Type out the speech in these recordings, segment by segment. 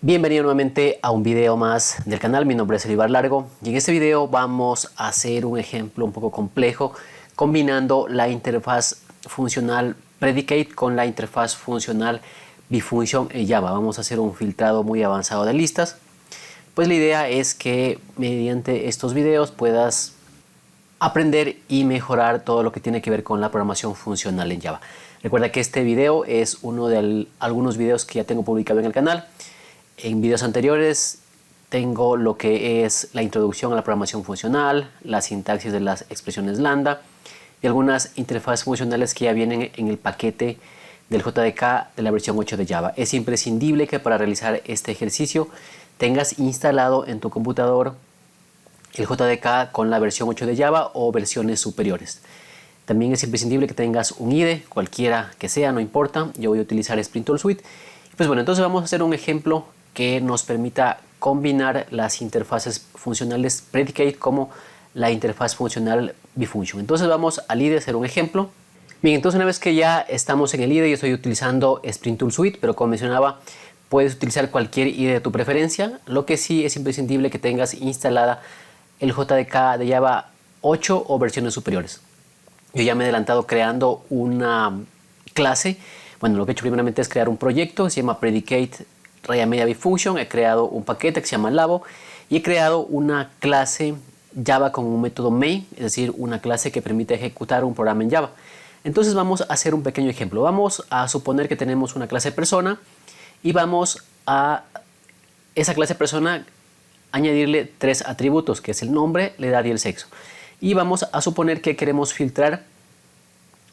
Bienvenido nuevamente a un video más del canal. Mi nombre es Elibar Largo y en este video vamos a hacer un ejemplo un poco complejo combinando la interfaz funcional Predicate con la interfaz funcional Bifunction en Java. Vamos a hacer un filtrado muy avanzado de listas. Pues la idea es que mediante estos videos puedas aprender y mejorar todo lo que tiene que ver con la programación funcional en Java. Recuerda que este video es uno de algunos videos que ya tengo publicado en el canal. En videos anteriores tengo lo que es la introducción a la programación funcional, la sintaxis de las expresiones lambda y algunas interfaces funcionales que ya vienen en el paquete del JDK de la versión 8 de Java. Es imprescindible que para realizar este ejercicio tengas instalado en tu computador el JDK con la versión 8 de Java o versiones superiores. También es imprescindible que tengas un IDE, cualquiera que sea, no importa. Yo voy a utilizar Spring Tool Suite. Pues bueno, entonces vamos a hacer un ejemplo que nos permita combinar las interfaces funcionales Predicate como la interfaz funcional Bifunction. Entonces vamos al IDE a hacer un ejemplo. Bien, entonces una vez que ya estamos en el IDE, yo estoy utilizando Spring Tool Suite, pero como mencionaba, puedes utilizar cualquier IDE de tu preferencia. Lo que sí es imprescindible que tengas instalada el JDK de Java 8 o versiones superiores. Yo ya me he adelantado creando una clase. Bueno, lo que he hecho primeramente es crear un proyecto que se llama Predicate Raya Media Bifunction. He creado un paquete que se llama Labo y he creado una clase Java con un método main, es decir, una clase que permite ejecutar un programa en Java. Entonces vamos a hacer un pequeño ejemplo. Vamos a suponer que tenemos una clase persona y vamos a esa clase persona añadirle tres atributos, que es el nombre, la edad y el sexo. Y vamos a suponer que queremos filtrar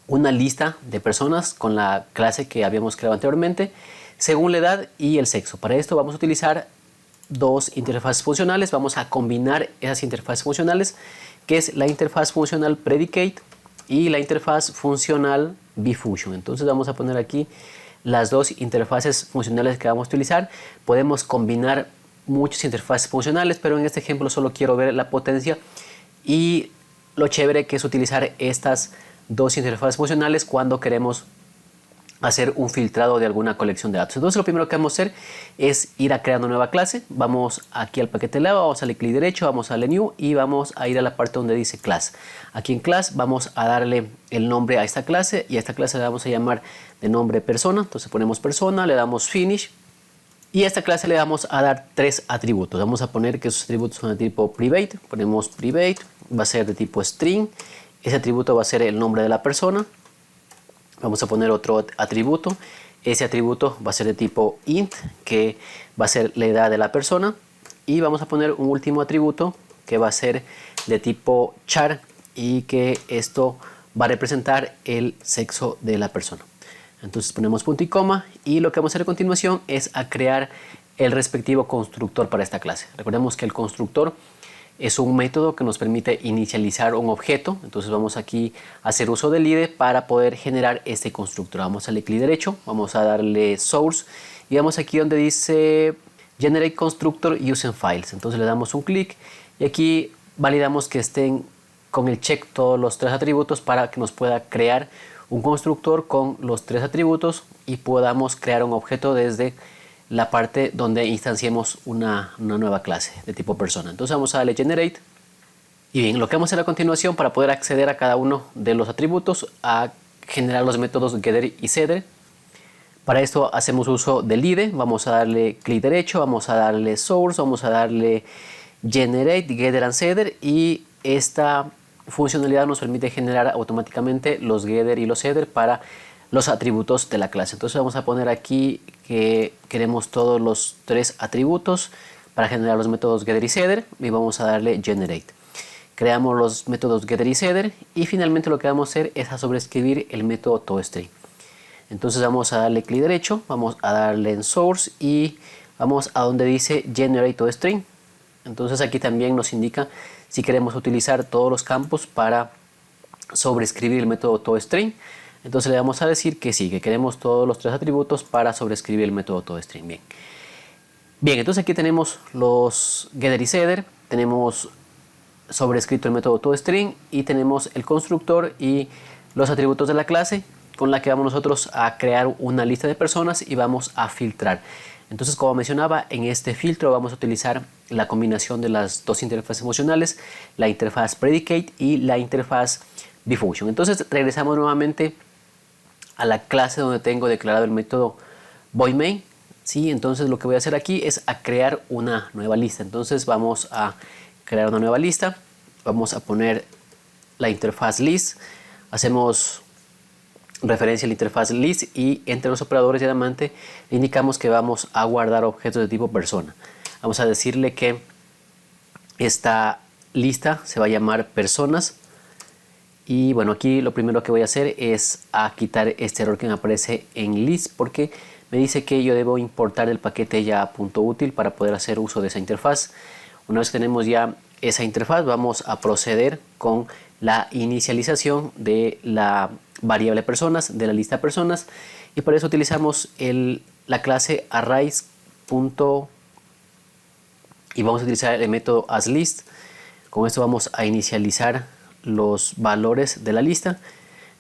una lista de personas con la clase que habíamos creado anteriormente según la edad y el sexo. Para esto vamos a utilizar dos interfaces funcionales. Vamos a combinar esas interfaces funcionales, que es la interfaz funcional Predicate y la interfaz funcional Bifunction. Entonces vamos a poner aquí las dos interfaces funcionales que vamos a utilizar. Podemos combinar muchas interfaces funcionales, pero en este ejemplo solo quiero ver la potencia y lo chévere que es utilizar estas dos interfaces funcionales cuando queremos hacer un filtrado de alguna colección de datos. Entonces lo primero que vamos a hacer es ir a crear una nueva clase. Vamos aquí al paquete Lava, vamos a darle clic derecho, vamos a darle New y vamos a ir a la parte donde dice Class. Aquí en Class vamos a darle el nombre a esta clase y a esta clase le vamos a llamar de nombre persona. Entonces ponemos persona, le damos Finish y a esta clase le vamos a dar tres atributos. Vamos a poner que esos atributos son de tipo Private. Ponemos Private, va a ser de tipo String. Ese atributo va a ser el nombre de la persona. Vamos a poner otro atributo. Ese atributo va a ser de tipo int, que va a ser la edad de la persona. Y vamos a poner un último atributo que va a ser de tipo char y que esto va a representar el sexo de la persona. Entonces ponemos punto y coma y lo que vamos a hacer a continuación es a crear el respectivo constructor para esta clase. Recordemos que el constructor es un método que nos permite inicializar un objeto. Entonces vamos aquí a hacer uso del IDE para poder generar este constructor. Vamos a darle clic derecho, vamos a darle Source y vamos aquí donde dice Generate Constructor Using Files. Entonces le damos un clic y aquí validamos que estén con el check todos los tres atributos para que nos pueda crear un constructor con los tres atributos y podamos crear un objeto desde la parte donde instanciemos una nueva clase de tipo persona. Entonces vamos a darle Generate. Y bien, lo que vamos a hacer a continuación para poder acceder a cada uno de los atributos, a generar los métodos Getter y Setter. Para esto hacemos uso del IDE. Vamos a darle clic derecho, vamos a darle Source, vamos a darle Generate, Getter and Setter y esta funcionalidad nos permite generar automáticamente los Getter y los Setter para los atributos de la clase. Entonces vamos a poner aquí que queremos todos los tres atributos para generar los métodos Getter y Setter y vamos a darle Generate. Creamos los métodos Getter y Setter y finalmente lo que vamos a hacer es a sobreescribir el método toString. Entonces vamos a darle clic derecho, vamos a darle en Source y vamos a donde dice Generate toString. Entonces aquí también nos indica si queremos utilizar todos los campos para sobreescribir el método toString. Entonces le vamos a decir que sí, que queremos todos los tres atributos para sobreescribir el método toString. Bien, entonces aquí tenemos los Getter y Setter, tenemos sobrescrito el método toString y tenemos el constructor y los atributos de la clase con la que vamos nosotros a crear una lista de personas y vamos a filtrar. Entonces, como mencionaba, en este filtro vamos a utilizar la combinación de las dos interfaces funcionales, la interfaz predicate y la interfaz bfunction. Entonces, regresamos nuevamente a la clase donde tengo declarado el método voidMain. ¿Sí? Entonces, lo que voy a hacer aquí es a crear una nueva lista. Entonces, vamos a crear una nueva lista. Vamos a poner la interfaz list. Hacemos referencia a la interfaz list y entre los operadores de diamante indicamos que vamos a guardar objetos de tipo persona. Vamos a decirle que esta lista se va a llamar personas. Y bueno, aquí lo primero que voy a hacer es a quitar este error que me aparece en list, porque me dice que yo debo importar el paquete ya.util para poder hacer uso de esa interfaz. Una vez que tenemos ya esa interfaz, vamos a proceder con la inicialización de la variable personas, de la lista personas, y para eso utilizamos la clase arrays. Y vamos a utilizar el método asList. Con esto vamos a inicializar los valores de la lista.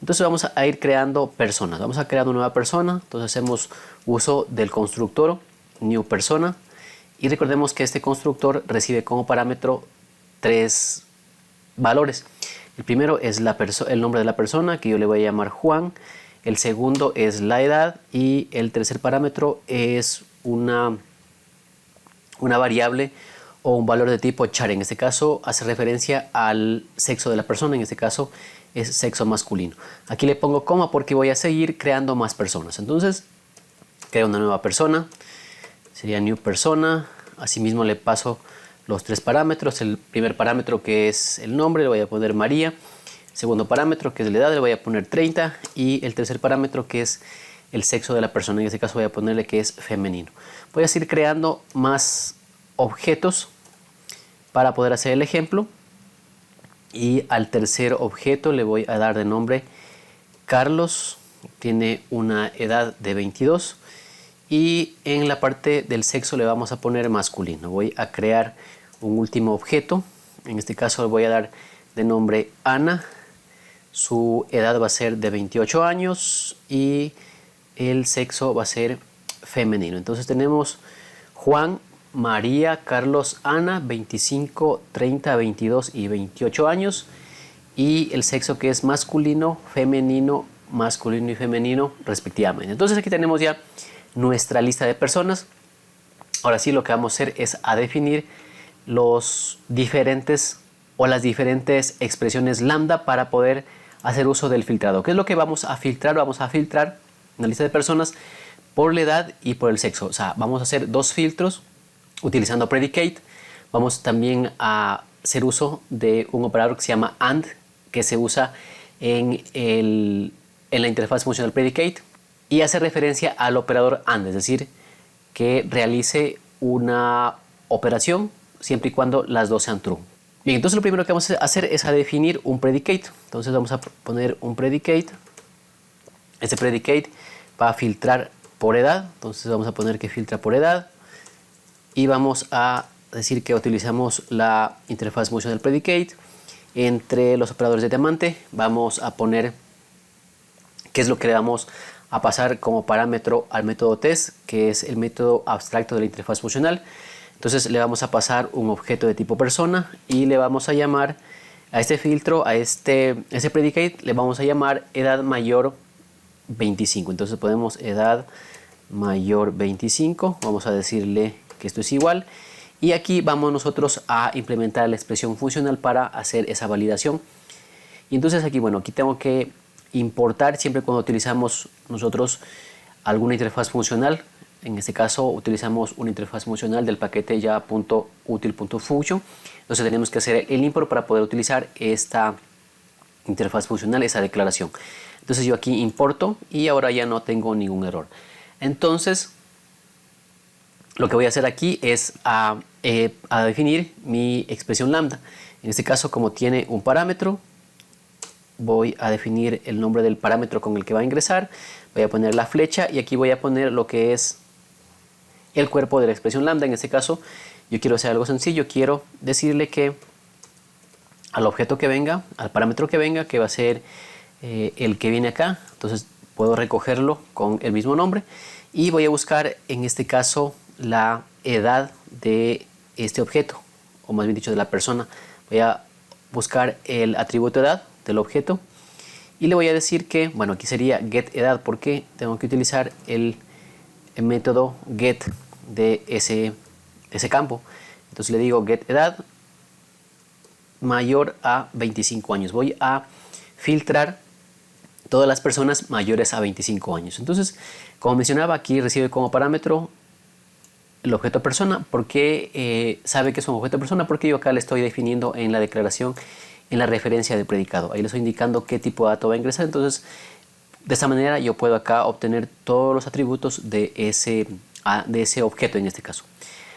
Entonces vamos a ir creando personas. Vamos a crear una nueva persona. Entonces hacemos uso del constructor new persona. Y recordemos que este constructor recibe como parámetro 3 valores. El primero es el nombre de la persona, que yo le voy a llamar Juan. El segundo es la edad. Y el tercer parámetro es una variable o un valor de tipo char. En este caso hace referencia al sexo de la persona. En este caso es sexo masculino. Aquí le pongo coma porque voy a seguir creando más personas. Entonces creo una nueva persona. Sería new persona. Asimismo le paso los 3 parámetros. El primer parámetro, que es el nombre, le voy a poner María. Segundo parámetro, que es la edad, le voy a poner 30. Y el tercer parámetro, que es el sexo de la persona. En este caso voy a ponerle que es femenino. Voy a seguir creando más objetos para poder hacer el ejemplo. Y al tercer objeto le voy a dar de nombre Carlos. Tiene una edad de 22. Y en la parte del sexo le vamos a poner masculino. Voy a crear un último objeto. En este caso le voy a dar de nombre Ana. Su edad va a ser de 28 años y el sexo va a ser femenino. Entonces tenemos Juan, María, Carlos, Ana, 25, 30, 22 y 28 años. Y el sexo, que es masculino, femenino, masculino y femenino respectivamente. Entonces aquí tenemos ya nuestra lista de personas. Ahora sí, lo que vamos a hacer es a definir los diferentes o las diferentes expresiones lambda para poder hacer uso del filtrado. ¿Qué es lo que vamos a filtrar? Vamos a filtrar una lista de personas por la edad y por el sexo. O sea, vamos a hacer dos filtros utilizando predicate. Vamos también a hacer uso de un operador que se llama AND, que se usa en la interfaz funcional predicate y hace referencia al operador AND, es decir, que realice una operación siempre y cuando las dos sean true. Bien, entonces lo primero que vamos a hacer es a definir un predicate. Entonces vamos a poner un predicate. Este predicate va a filtrar por edad. Entonces vamos a poner que filtra por edad. Y vamos a decir que utilizamos la interfaz funcional predicate. Entre los operadores de diamante vamos a poner qué es lo que le vamos a pasar como parámetro al método test, que es el método abstracto de la interfaz funcional. Entonces le vamos a pasar un objeto de tipo persona y le vamos a llamar a este filtro, a ese predicate, le vamos a llamar edad mayor 25. Entonces ponemos edad mayor 25, vamos a decirle que esto es igual. Y aquí vamos nosotros a implementar la expresión funcional para hacer esa validación. Y entonces aquí, bueno, aquí tengo que importar siempre cuando utilizamos nosotros alguna interfaz funcional. En este caso utilizamos una interfaz funcional del paquete ya.util.function. Entonces tenemos que hacer el import para poder utilizar esta interfaz funcional, esa declaración. Entonces yo aquí importo y ahora ya no tengo ningún error. Entonces lo que voy a hacer aquí es a definir mi expresión lambda. En este caso, como tiene un parámetro, voy a definir el nombre del parámetro con el que va a ingresar. Voy a poner la flecha y aquí voy a poner lo que es el cuerpo de la expresión lambda. En este caso yo quiero hacer algo sencillo. Quiero decirle que al objeto que venga, al parámetro que venga, que va a ser el que viene acá, entonces puedo recogerlo con el mismo nombre. y voy a buscar en este caso la edad de este objeto, o más bien dicho de la persona. Voy a buscar el atributo edad del objeto y le voy a decir que, bueno, aquí sería getEdad porque tengo que utilizar el método get de ese campo. Entonces le digo getEdad mayor a 25 años. Voy a filtrar todas las personas mayores a 25 años. Entonces, como mencionaba, aquí recibe como parámetro el objeto persona. ¿Por qué sabe que es un objeto persona? Porque yo acá le estoy definiendo en la declaración, en la referencia del predicado. Ahí le estoy indicando qué tipo de dato va a ingresar. Entonces, de esta manera yo puedo acá obtener todos los atributos de ese objeto en este caso.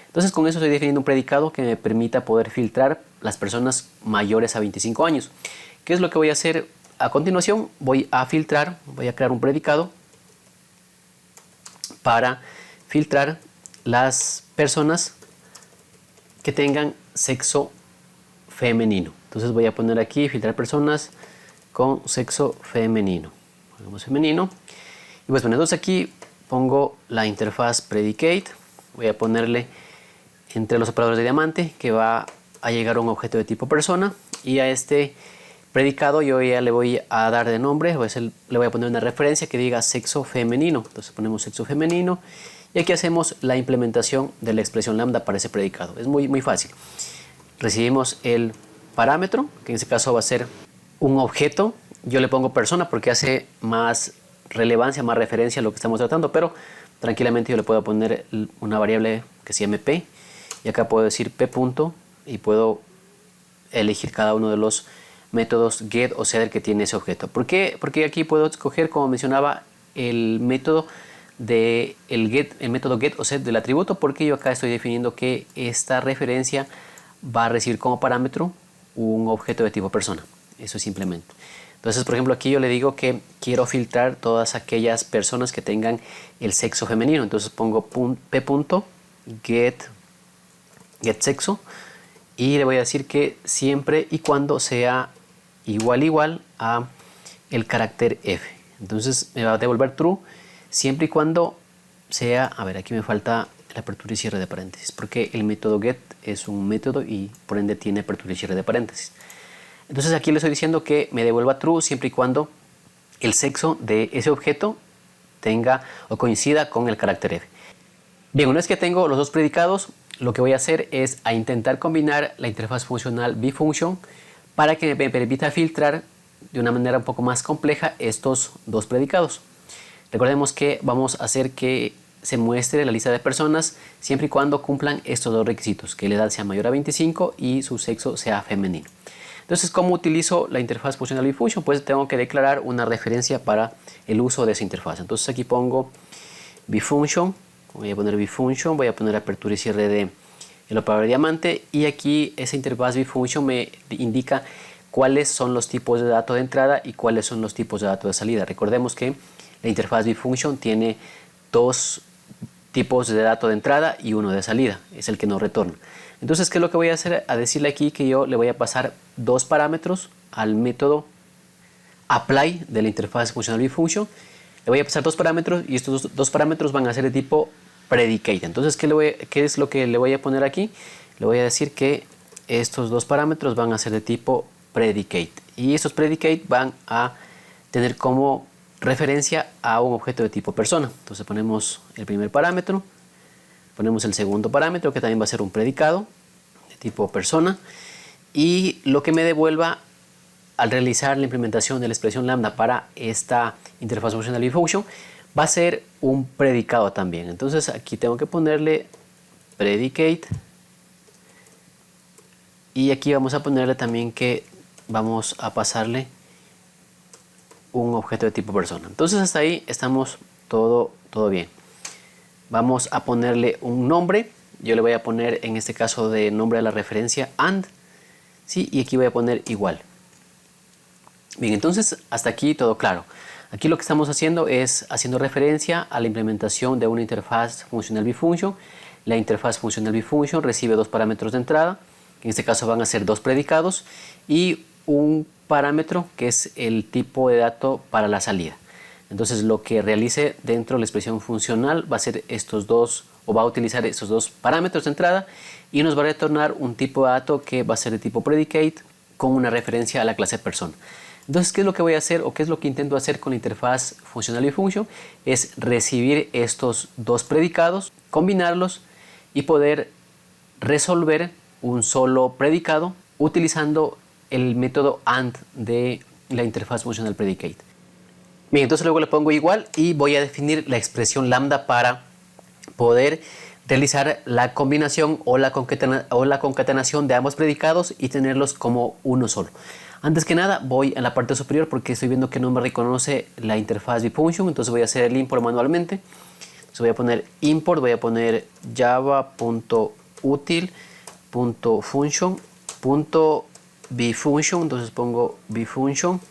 Entonces, con eso estoy definiendo un predicado que me permita poder filtrar las personas mayores a 25 años. ¿Qué es lo que voy a hacer a continuación? Voy a filtrar, voy a crear un predicado para filtrar las personas que tengan sexo femenino. Entonces voy a poner aquí filtrar personas con sexo femenino. Ponemos femenino. Y pues bueno, entonces aquí pongo la interfaz predicate. Voy a ponerle entre los operadores de diamante que va a llegar a un objeto de tipo persona, y a este predicado yo ya le voy a dar de nombre, le voy a poner una referencia que diga sexo femenino. Entonces ponemos sexo femenino y aquí hacemos la implementación de la expresión lambda para ese predicado. Es muy fácil. Recibimos el parámetro, que en este caso va a ser un objeto. Yo le pongo persona porque hace más relevancia, más referencia a lo que estamos tratando, pero tranquilamente yo le puedo poner una variable que se llame p, y acá puedo decir p punto y puedo elegir cada uno de los métodos get o setter que tiene ese objeto. ¿Por qué? Porque aquí puedo escoger, como mencionaba, el método método get o set del atributo, porque yo acá estoy definiendo que esta referencia va a recibir como parámetro un objeto de tipo persona. Eso es simplemente. Entonces, por ejemplo, aquí yo le digo que quiero filtrar todas aquellas personas que tengan el sexo femenino. Entonces pongo p.get sexo y le voy a decir que siempre y cuando sea igual a el carácter f. Entonces me va a devolver true siempre y cuando sea, a ver, aquí me falta la apertura y cierre de paréntesis, porque el método get es un método y por ende tiene apertura y cierre de paréntesis. Entonces aquí le estoy diciendo que me devuelva true siempre y cuando el sexo de ese objeto tenga o coincida con el carácter f. Bien, una vez que tengo los dos predicados, lo que voy a hacer es a intentar combinar la interfaz funcional bfunction para que me permita filtrar de una manera un poco más compleja estos dos predicados. Recordemos que vamos a hacer que se muestre la lista de personas siempre y cuando cumplan estos dos requisitos, que la edad sea mayor a 25 y su sexo sea femenino. Entonces, ¿cómo utilizo la interfaz funcional bfunction? Pues tengo que declarar una referencia para el uso de esa interfaz. Entonces aquí pongo bfunction, voy a poner bfunction, voy a poner apertura y cierre de el operador de diamante, y aquí esa interfaz bfunction me indica cuáles son los tipos de datos de entrada y cuáles son los tipos de datos de salida. Recordemos que la interfaz bfunction tiene dos tipos de datos de entrada y uno de salida, es el que nos retorna. Entonces, ¿qué es lo que voy a hacer? A decirle aquí que yo le voy a pasar dos parámetros al método apply de la interfaz funcional bfunction. Le voy a pasar dos parámetros y estos dos parámetros van a ser de tipo predicate. Entonces, ¿qué es lo que le voy a poner aquí? Le voy a decir que estos dos parámetros van a ser de tipo predicate, y estos predicate van a tener como referencia a un objeto de tipo persona. Entonces ponemos el primer parámetro, ponemos el segundo parámetro que también va a ser un predicado de tipo persona, y lo que me devuelva al realizar la implementación de la expresión lambda para esta interfaz funcional bfunction va a ser un predicado también. Entonces aquí tengo que ponerle predicate, y aquí vamos a ponerle también que vamos a pasarle un objeto de tipo persona. Entonces hasta ahí estamos todo bien. Vamos a ponerle un nombre. Yo le voy a poner en este caso de nombre a la referencia and, ¿sí? Y aquí voy a poner igual. Bien, entonces hasta aquí todo claro. Aquí lo que estamos haciendo es haciendo referencia a la implementación de una interfaz funcional bfunction. La interfaz funcional bfunction recibe dos parámetros de entrada, que en este caso van a ser dos predicados, y un parámetro que es el tipo de dato para la salida. Entonces lo que realice dentro de la expresión funcional va a ser estos dos, o va a utilizar estos dos parámetros de entrada y nos va a retornar un tipo de dato que va a ser de tipo predicate con una referencia a la clase persona. Entonces, ¿qué es lo que voy a hacer o qué es lo que intento hacer con la interfaz funcional y function? Es recibir estos dos predicados, combinarlos y poder resolver un solo predicado utilizando el método AND de la interfaz funcional predicate. Bien, entonces luego le pongo igual y voy a definir la expresión lambda para poder realizar la combinación o la concatenación de ambos predicados y tenerlos como uno solo. Antes que nada voy a la parte superior porque estoy viendo que no me reconoce la interfaz bfunction, entonces voy a hacer el import manualmente. Entonces voy a poner import, voy a poner java.util.function.bfunction, entonces pongo bfunction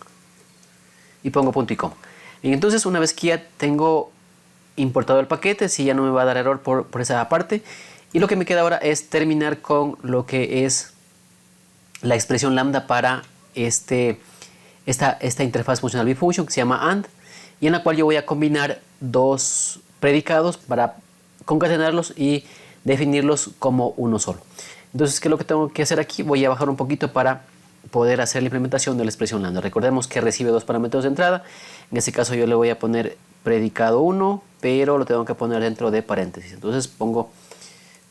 y pongo punto y coma. Bien, entonces una vez que ya tengo importado el paquete, si ya no me va a dar error por esa parte, y lo que me queda ahora es terminar con lo que es la expresión lambda para esta interfaz funcional bfunction que se llama AND, y en la cual yo voy a combinar dos predicados para concatenarlos y definirlos como uno solo. Entonces, ¿qué es lo que tengo que hacer aquí? Voy a bajar un poquito para poder hacer la implementación de la expresión lambda. Recordemos que recibe dos parámetros de entrada. En este caso yo le voy a poner predicado 1, pero lo tengo que poner dentro de paréntesis. Entonces pongo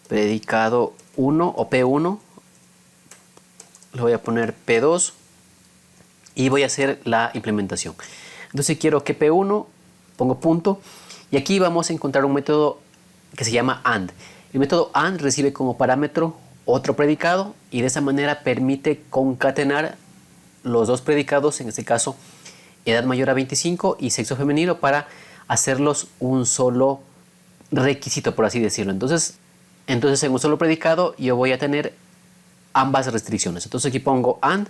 predicado 1 o P1, le voy a poner P2 y voy a hacer la implementación. Entonces quiero que P1, pongo punto, y aquí vamos a encontrar un método que se llama AND. El método AND recibe como parámetro otro predicado y de esa manera permite concatenar los dos predicados, en este caso edad mayor a 25 y sexo femenino, para hacerlos un solo requisito, por así decirlo. Entonces en un solo predicado yo voy a tener ambas restricciones. Entonces aquí pongo AND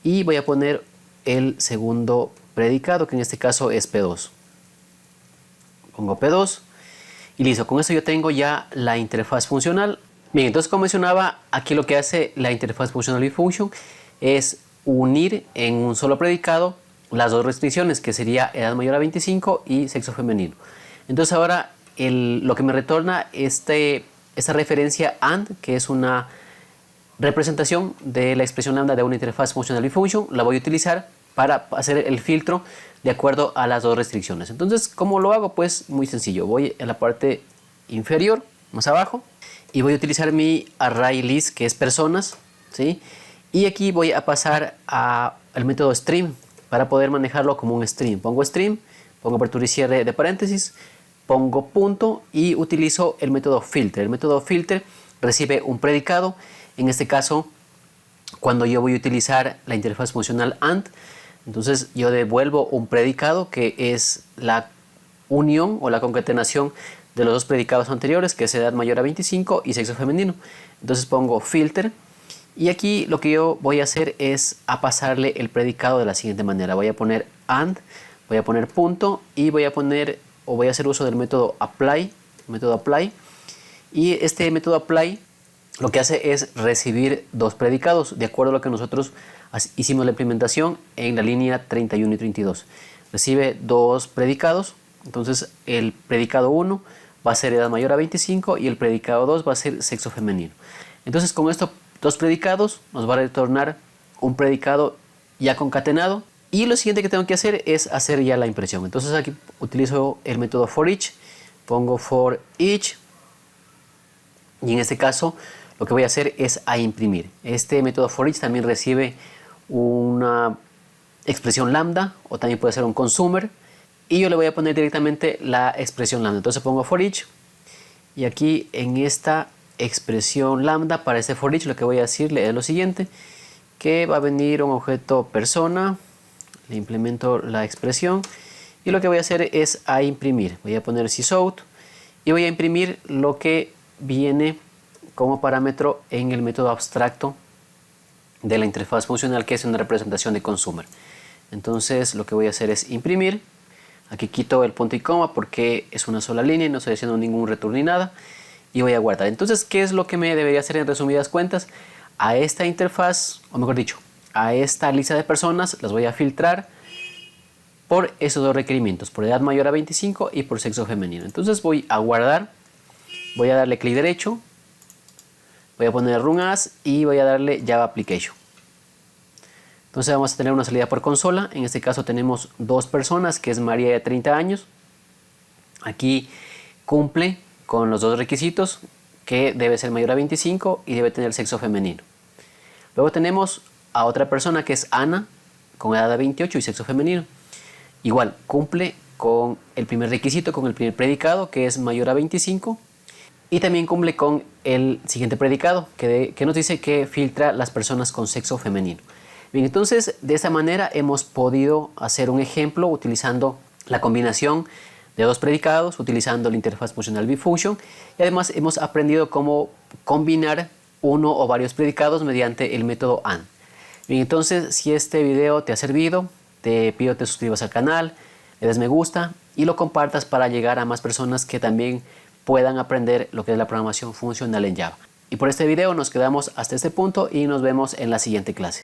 y voy a poner el segundo predicado, que en este caso es P2. Pongo P2 y listo. Con eso yo tengo ya la interfaz funcional. Bien, entonces como mencionaba, aquí lo que hace la interfaz funcional bfunction es unir en un solo predicado las dos restricciones, que sería edad mayor a 25 y sexo femenino. Entonces ahora lo que me retorna esta referencia AND, que es una representación de la expresión lambda de una interfaz funcional bfunction, la voy a utilizar para hacer el filtro de acuerdo a las dos restricciones. Entonces, ¿cómo lo hago? Pues muy sencillo. Voy a la parte inferior, más abajo, y voy a utilizar mi array list, que es personas, ¿sí? Y aquí voy a pasar al método stream para poder manejarlo como un stream. Pongo stream, pongo apertura y cierre de paréntesis, pongo punto y utilizo el método filter. El método filter recibe un predicado. En este caso, cuando yo voy a utilizar la interfaz funcional AND, entonces yo devuelvo un predicado que es la unión o la concatenación de los dos predicados anteriores, que es edad mayor a 25 y sexo femenino. Entonces pongo filter y aquí lo que yo voy a hacer es a pasarle el predicado de la siguiente manera. Voy a poner AND, voy a poner punto y voy a hacer uso del método apply, y este método apply lo que hace es recibir dos predicados de acuerdo a lo que nosotros hicimos la implementación en la línea 31 y 32. Recibe dos predicados, entonces el predicado 1 va a ser edad mayor a 25 y el predicado 2 va a ser sexo femenino. Entonces con estos dos predicados nos va a retornar un predicado ya concatenado, y lo siguiente que tengo que hacer es hacer ya la impresión. Entonces aquí utilizo el método for each, pongo for each y en este caso lo que voy a hacer es a imprimir. Este método for each también recibe una expresión lambda o también puede ser un consumer, y yo le voy a poner directamente la expresión lambda. Entonces pongo for each y aquí en esta expresión lambda para este for each lo que voy a decirle es lo siguiente, que va a venir un objeto persona, le implemento la expresión y lo que voy a hacer es a imprimir. Voy a poner sysout y voy a imprimir lo que viene como parámetro en el método abstracto de la interfaz funcional, que es una representación de consumer. Entonces lo que voy a hacer es imprimir. Aquí quito el punto y coma porque es una sola línea y no estoy haciendo ningún return ni nada, y voy a guardar. Entonces, ¿qué es lo que me debería hacer en resumidas cuentas? A esta interfaz, o mejor dicho, a esta lista de personas las voy a filtrar por esos dos requerimientos, por edad mayor a 25 y por sexo femenino. Entonces voy a guardar, voy a darle clic derecho, voy a poner Run As y voy a darle Java Application. Entonces vamos a tener una salida por consola. En este caso tenemos dos personas, que es María de 30 años. Aquí cumple con los dos requisitos, que debe ser mayor a 25 y debe tener sexo femenino. Luego tenemos a otra persona que es Ana, con edad de 28 y sexo femenino. Igual, cumple con el primer requisito, con el primer predicado, que es mayor a 25. Y también cumple con el siguiente predicado, que nos dice que filtra las personas con sexo femenino. Bien, entonces de esta manera hemos podido hacer un ejemplo utilizando la combinación de dos predicados, utilizando la interfaz funcional VFunction, y además hemos aprendido cómo combinar uno o varios predicados mediante el método AND. Bien, entonces si este video te ha servido, te pido que te suscribas al canal, le des me gusta y lo compartas para llegar a más personas que también puedan aprender lo que es la programación funcional en Java. Y por este video nos quedamos hasta este punto y nos vemos en la siguiente clase.